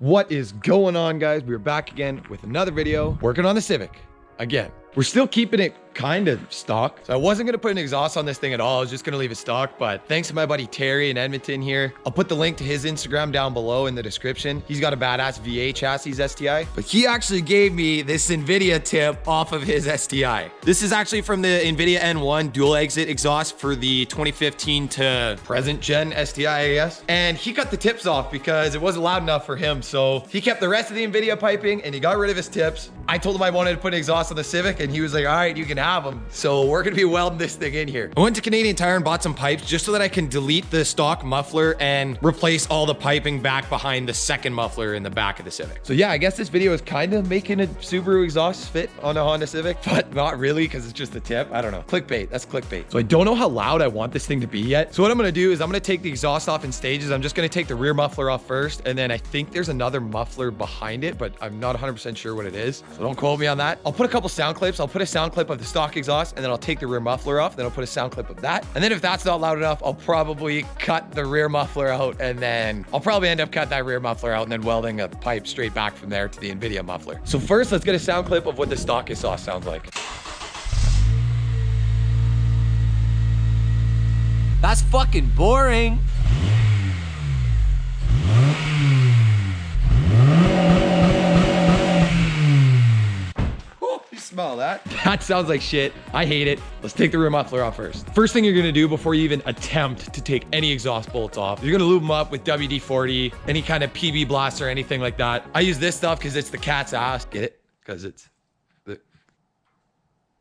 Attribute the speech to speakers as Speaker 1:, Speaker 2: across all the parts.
Speaker 1: What is going on, guys? We're back again with another video, working on the Civic again. We're still keeping it kind of stock. So I wasn't going to put an exhaust on this thing at all. I was just going to leave it stock. But thanks to my buddy Terry in Edmonton here, I'll put the link to his Instagram down below in the description. He's got a badass V8 chassis STI. But he actually gave me this Invidia tip off of his STI. This is actually from the Invidia N1 dual exit exhaust for the 2015 to present gen STI, I guess. And he cut the tips off because it wasn't loud enough for him. So he kept the rest of the Invidia piping and he got rid of his tips. I told him I wanted to put an exhaust on the Civic and he was like, all right, you can have them. So we're gonna be welding this thing in here. I went to Canadian Tire and bought some pipes just so that I can delete the stock muffler and replace all the piping back behind the second muffler in the back of the Civic. So yeah, I guess this video is kind of making a Subaru exhaust fit on a Honda Civic, but not really because it's just the tip. I don't know. Clickbait, that's clickbait. So I don't know how loud I want this thing to be yet. So what I'm gonna do is I'm gonna take the exhaust off in stages. I'm just gonna take the rear muffler off first. And then I think there's another muffler behind it, but I'm not 100% sure what it is. So don't quote me on that. I'll put a couple sound clips. I'll put a sound clip of the stock exhaust and then I'll take the rear muffler off. Then I'll put a sound clip of that. And then if that's not loud enough, I'll probably cut the rear muffler out and then I'll probably end up cutting that rear muffler out and then welding a pipe straight back from there to the Invidia muffler. So first, let's get a sound clip of what the stock exhaust sounds like.
Speaker 2: That's fucking boring.
Speaker 1: Smell that. That sounds like shit. I hate it. Let's take the rear muffler off first. First thing you're gonna do before you even attempt to take any exhaust bolts off, you're gonna lube them up with WD-40, any kind of PB blast or anything like that. I use this stuff because it's the cat's ass. Get it? Because it's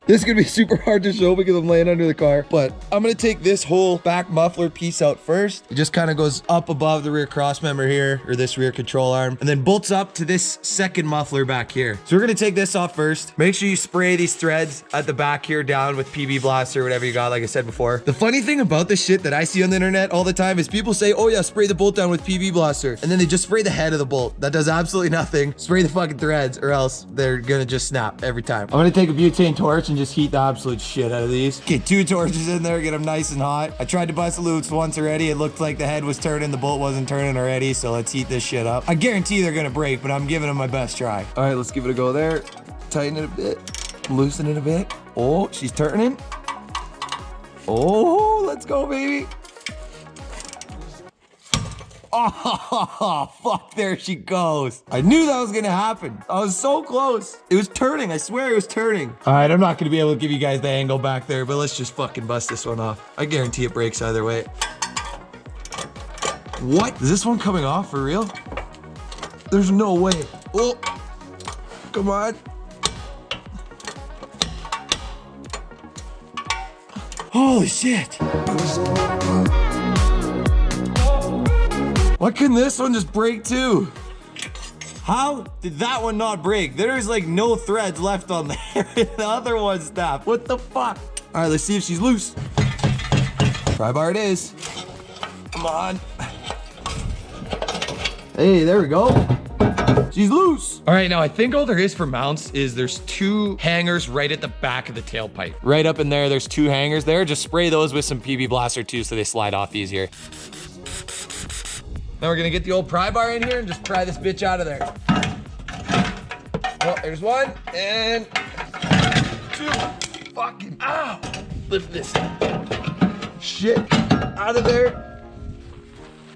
Speaker 1: This is gonna be super hard to show because I'm laying under the car, but I'm gonna take this whole back muffler piece out first. It just kind of goes up above the rear cross member here, or this rear control arm, and then bolts up to this second muffler back here. So we're gonna take this off first. Make sure you spray these threads at the back here down with PB Blast or whatever you got, like I said before. The funny thing about this shit that I see on the internet all the time is people say, oh yeah, spray the bolt down with PB Blaster, and then they just spray the head of the bolt. That does absolutely nothing. Spray the fucking threads or else they're gonna just snap every time. I'm gonna take a butane torch and just heat the absolute shit out of these. Get 2 torches in there, get them nice and hot. I tried to bust the loops once already. It looked like the head was turning, the bolt wasn't turning already, so let's heat this shit up. I guarantee they're gonna break, but I'm giving them my best try. All right, let's give it a go there. Tighten it a bit, loosen it a bit. Oh, she's turning. Oh, let's go, baby. Oh, fuck, there she goes. I knew that was gonna happen. I was so close. It was turning, I swear it was turning. All right, I'm not gonna be able to give you guys the angle back there, but let's just fucking bust this one off. I guarantee it breaks either way. What? Is this one coming off for real? There's no way. Oh, come on. Holy shit. Why couldn't this one just break too? How did that one not break? There's like no threads left on there. The other one snapped. What the fuck? All right, let's see if she's loose. Pry bar it is. Come on. Hey, there we go. She's loose. All right, now I think all there is for mounts is there's 2 hangers right at the back of the tailpipe. Right up in there, there's 2 hangers there. Just spray those with some PB Blaster too so they slide off easier. Now we're gonna get the old pry bar in here and just pry this bitch out of there. Well, there's 1 and 2. Fucking, ow. Lift this shit out of there.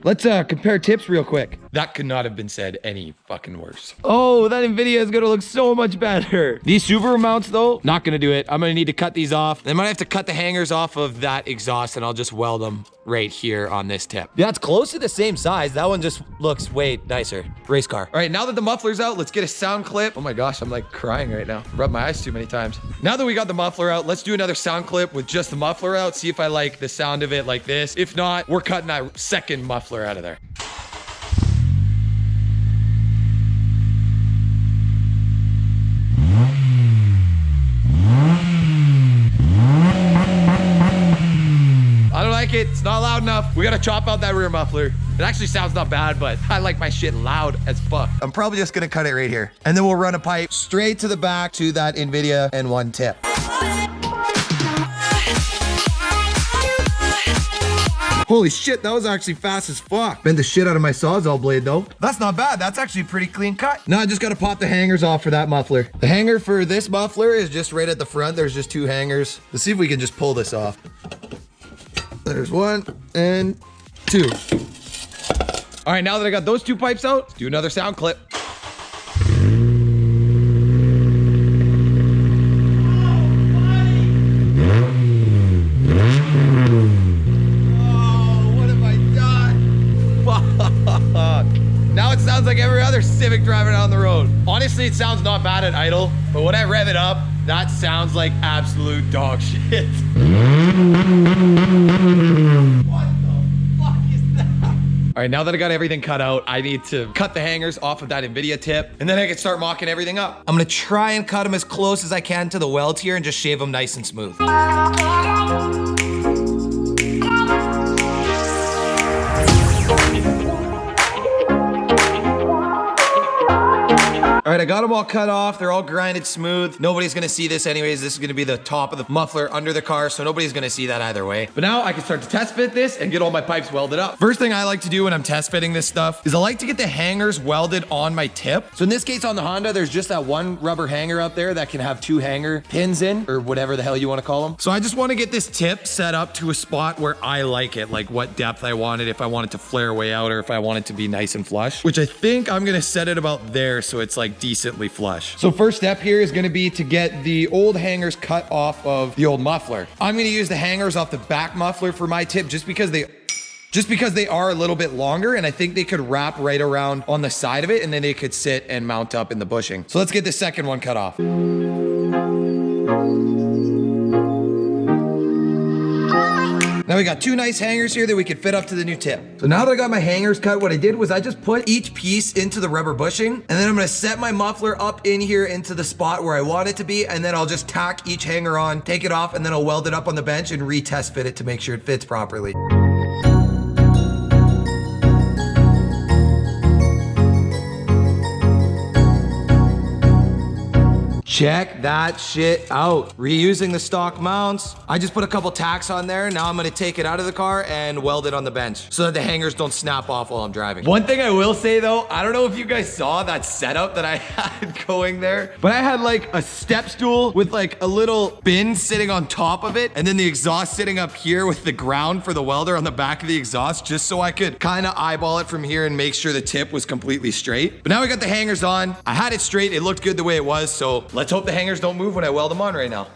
Speaker 1: Let's compare tips real quick. That could not have been said any fucking worse. Oh, that Invidia is gonna look so much better. These Subaru mounts though, not gonna do it. I'm gonna need to cut these off. I might have to cut the hangers off of that exhaust and I'll just weld them right here on this tip. Yeah, it's close to the same size. That one just looks way nicer. Race car. All right, now that the muffler's out, let's get a sound clip. Oh my gosh, I'm like crying right now. Rubbed my eyes too many times. Now that we got the muffler out, let's do another sound clip with just the muffler out. See if I like the sound of it like this. If not, we're cutting that second muffler out of there. I don't like it. It's not loud enough. We gotta chop out that rear muffler. It actually sounds not bad, but I like my shit loud as fuck. I'm probably just gonna cut it right here. And then we'll run a pipe straight to the back to that Invidia N1 tip. Holy shit, that was actually fast as fuck. Bent the shit out of my Sawzall blade though. That's not bad. That's actually pretty clean cut. Now I just gotta pop the hangers off for that muffler. The hanger for this muffler is just right at the front. There's just 2 hangers. Let's see if we can just pull this off. There's 1 and 2. All right, now that I got those 2 pipes out, let's do another sound clip. Now it sounds like every other Civic driving down the road. Honestly, it sounds not bad at idle, but when I rev it up, that sounds like absolute dog shit. What the fuck is that? All right, now that I got everything cut out, I need to cut the hangers off of that Invidia tip, and then I can start mocking everything up. I'm gonna try and cut them as close as I can to the weld here and just shave them nice and smooth. All right, I got them all cut off. They're all grinded smooth. Nobody's gonna see this anyways. This is gonna be the top of the muffler under the car, so nobody's gonna see that either way. But now I can start to test fit this and get all my pipes welded up. First thing I like to do when I'm test fitting this stuff is I like to get the hangers welded on my tip. So in this case on the Honda, there's just that 1 rubber hanger up there that can have 2 hanger pins in, or whatever the hell you wanna call them. So I just wanna get this tip set up to a spot where I like it, like what depth I want it, if I want it to flare way out or if I want it to be nice and flush, which I think I'm gonna set it about there so it's like decently flush. So first step here is gonna be to get the old hangers cut off of the old muffler. I'm gonna use the hangers off the back muffler for my tip just because they are a little bit longer, and I think they could wrap right around on the side of it and then they could sit and mount up in the bushing. So let's get the second one cut off. Now we got 2 nice hangers here that we could fit up to the new tip. So now that I got my hangers cut, what I did was I just put each piece into the rubber bushing, and then I'm gonna set my muffler up in here into the spot where I want it to be, and then I'll just tack each hanger on, take it off, and then I'll weld it up on the bench and retest fit it to make sure it fits properly. Check that shit out. Reusing the stock mounts. I just put a couple tacks on there. Now I'm gonna take it out of the car and weld it on the bench so that the hangers don't snap off while I'm driving. One thing I will say though, I don't know if you guys saw that setup that I had going there, but I had like a step stool with like a little bin sitting on top of it, and then the exhaust sitting up here with the ground for the welder on the back of the exhaust, just so I could kind of eyeball it from here and make sure the tip was completely straight. But now we got the hangers on. I had it straight. It looked good the way it was, so let's hope the hangers don't move when I weld them on right now.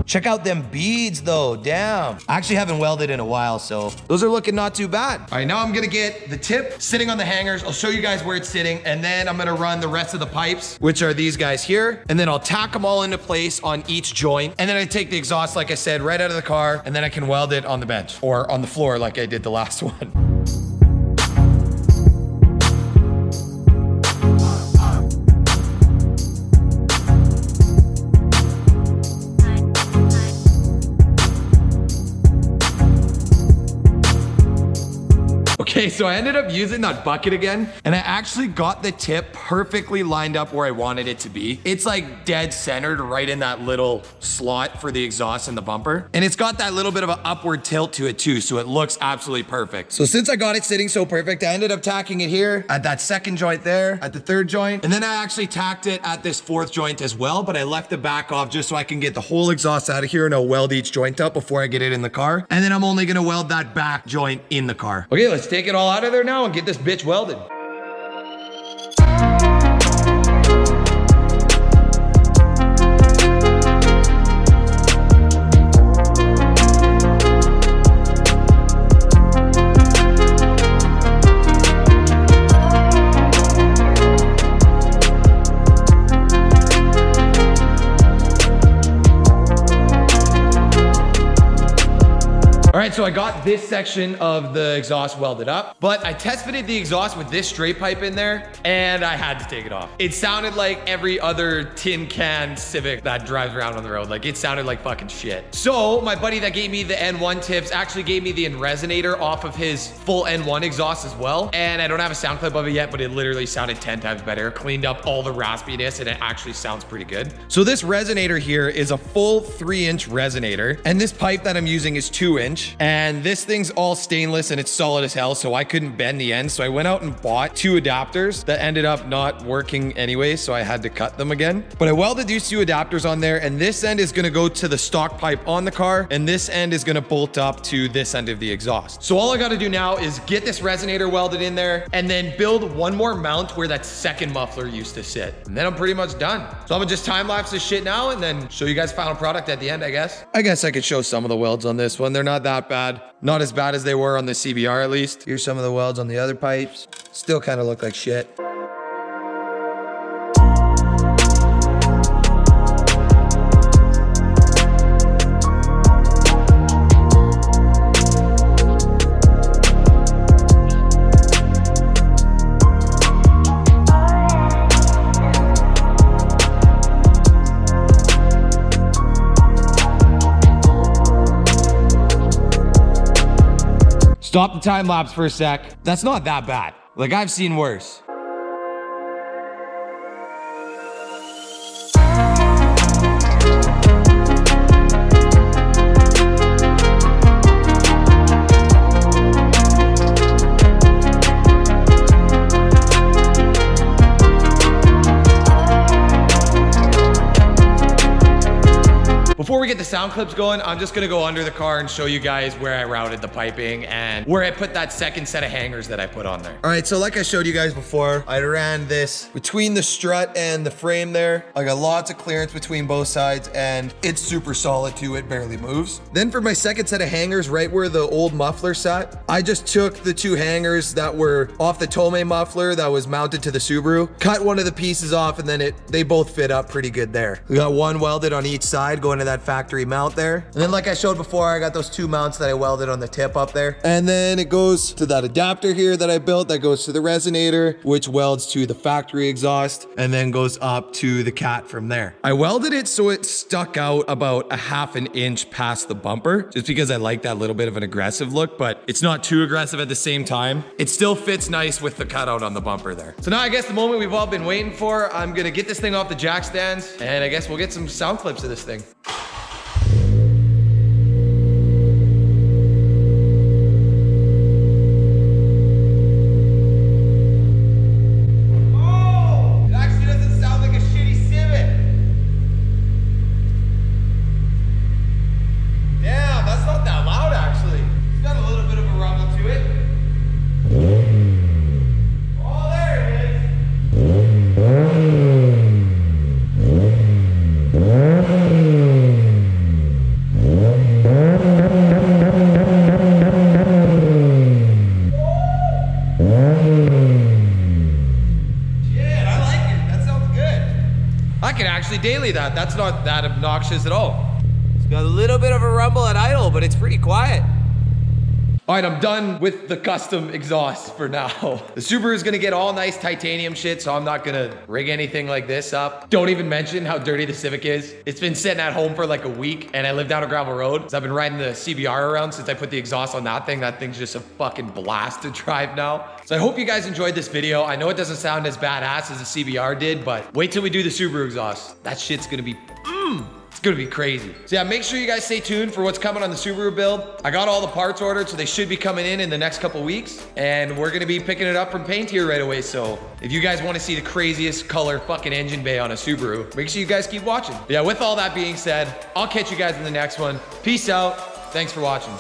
Speaker 1: Check out them beads though, damn. I actually haven't welded in a while, so those are looking not too bad. All right, now I'm gonna get the tip sitting on the hangers. I'll show you guys where it's sitting, and then I'm gonna run the rest of the pipes, which are these guys here, and then I'll tack them all into place on each joint, and then I take the exhaust, like I said, right out of the car, and then I can weld it on the bench or on the floor like I did the last one. Okay, so I ended up using that bucket again, and I actually got the tip perfectly lined up where I wanted it to be. It's like dead centered right in that little slot for the exhaust and the bumper. And it's got that little bit of an upward tilt to it too, so it looks absolutely perfect. So since I got it sitting so perfect, I ended up tacking it here at that second joint there, at the third joint, and then I actually tacked it at this fourth joint as well, but I left the back off just so I can get the whole exhaust out of here, and I'll weld each joint up before I get it in the car. And then I'm only gonna weld that back joint in the car. Okay, let's take it all out of there now and get this bitch welded. All right, right, so I got this section of the exhaust welded up, but I test fitted the exhaust with this straight pipe in there, and I had to take it off. It sounded like every other tin can Civic that drives around on the road. Like, it sounded like fucking shit. So my buddy that gave me the N1 tips actually gave me the resonator off of his full N1 exhaust as well. And I don't have a sound clip of it yet, but it literally sounded 10 times better. Cleaned up all the raspiness, and it actually sounds pretty good. So this resonator here is a full 3-inch resonator, and this pipe that I'm using is 2-inch, and this thing's all stainless and it's solid as hell, so I couldn't bend the end. So I went out and bought 2 adapters that ended up not working anyway, so I had to cut them again. But I welded these 2 adapters on there, and this end is gonna go to the stock pipe on the car, and this end is gonna bolt up to this end of the exhaust. So all I gotta do now is get this resonator welded in there, and then build one more mount where that second muffler used to sit. And then I'm pretty much done. So I'm gonna just time lapse this shit now and then show you guys final product at the end, I guess. I guess I could show some of the welds on this one. They're not that bad. Not as bad as they were on the CBR at least. Here's some of the welds on the other pipes. Still kind of look like shit. Stop the time lapse for a sec. That's not that bad. Like, I've seen worse. Before we get the sound clips going, I'm just gonna go under the car and show you guys where I routed the piping and where I put that second set of hangers that I put on there. All right, so like I showed you guys before, I ran this between the strut and the frame there. I got lots of clearance between both sides, and it's super solid too, it barely moves. Then for my second set of hangers, right where the old muffler sat, I just took the 2 hangers that were off the Tomei muffler that was mounted to the Subaru, cut one of the pieces off, and then they both fit up pretty good there. We got one welded on each side going to that factory mount there. And then like I showed before, I got those 2 mounts that I welded on the tip up there. And then it goes to that adapter here that I built that goes to the resonator, which welds to the factory exhaust and then goes up to the cat from there. I welded it so it stuck out about a 1/2 inch past the bumper, just because I like that little bit of an aggressive look, but it's not too aggressive at the same time. It still fits nice with the cutout on the bumper there. So now I guess the moment we've all been waiting for, I'm gonna get this thing off the jack stands, and I guess we'll get some sound clips of this thing. Daily that's not that obnoxious at all. It's got a little bit of a rumble at idle, but it's pretty quiet. All right, I'm done with the custom exhaust for now. The Subaru is gonna get all nice titanium shit, so I'm not gonna rig anything like this up. Don't even mention how dirty the Civic is. It's been sitting at home for like a week, and I live down a gravel road, so I've been riding the CBR around since I put the exhaust on that thing. That thing's just a fucking blast to drive now. So I hope you guys enjoyed this video. I know it doesn't sound as badass as the CBR did, but wait till we do the Subaru exhaust. That shit's gonna be, it's gonna be crazy. So yeah, make sure you guys stay tuned for what's coming on the Subaru build. I got all the parts ordered, so they should be coming in the next couple weeks. And we're gonna be picking it up from paint here right away. So if you guys wanna see the craziest color fucking engine bay on a Subaru, make sure you guys keep watching. But yeah, with all that being said, I'll catch you guys in the next one. Peace out. Thanks for watching.